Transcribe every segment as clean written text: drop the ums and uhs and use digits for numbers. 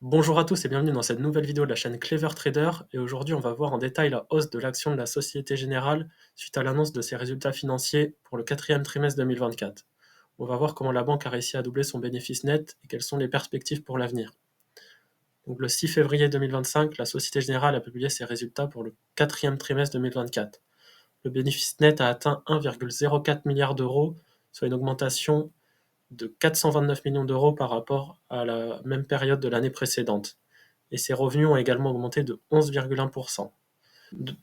Bonjour à tous et bienvenue dans cette nouvelle vidéo de la chaîne Clever Trader. Et aujourd'hui, on va voir en détail la hausse de l'action de la Société Générale suite à l'annonce de ses résultats financiers pour le quatrième trimestre 2024. On va voir comment la banque a réussi à doubler son bénéfice net et quelles sont les perspectives pour l'avenir. Donc, le 6 février 2025, la Société Générale a publié ses résultats pour le quatrième trimestre 2024. Le bénéfice net a atteint 1,04 milliard d'euros, soit une augmentation de 429 millions d'euros par rapport à la même période de l'année précédente. Et ses revenus ont également augmenté de 11,1%.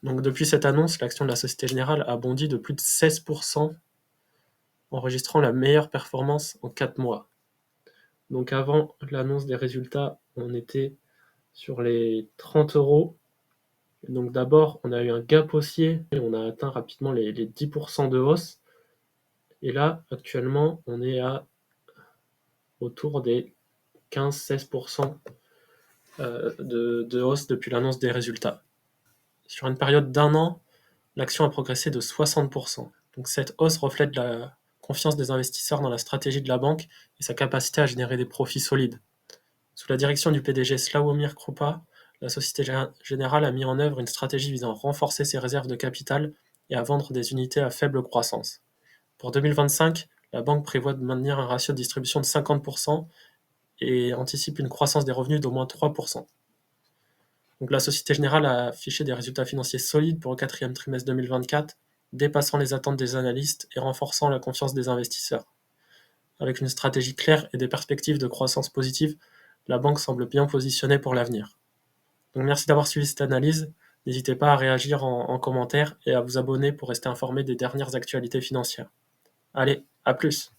Donc depuis cette annonce, l'action de la Société Générale a bondi de plus de 16%, enregistrant la meilleure performance en 4 mois. Donc avant l'annonce des résultats, on était sur les 30 euros. Donc d'abord, on a eu un gap haussier et on a atteint rapidement les 10% de hausse. Et là, actuellement, on est autour des 15-16% de hausse depuis l'annonce des résultats. Sur une période d'un an, l'action a progressé de 60%. Donc cette hausse reflète la confiance des investisseurs dans la stratégie de la banque et sa capacité à générer des profits solides. Sous la direction du PDG Slawomir Krupa, la Société Générale a mis en œuvre une stratégie visant à renforcer ses réserves de capital et à vendre des unités à faible croissance. Pour 2025, la banque prévoit de maintenir un ratio de distribution de 50% et anticipe une croissance des revenus d'au moins 3%. Donc la Société Générale a affiché des résultats financiers solides pour le quatrième trimestre 2024, dépassant les attentes des analystes et renforçant la confiance des investisseurs. Avec une stratégie claire et des perspectives de croissance positive, la banque semble bien positionnée pour l'avenir. Donc merci d'avoir suivi cette analyse. N'hésitez pas à réagir en commentaire et à vous abonner pour rester informé des dernières actualités financières. Allez, à plus!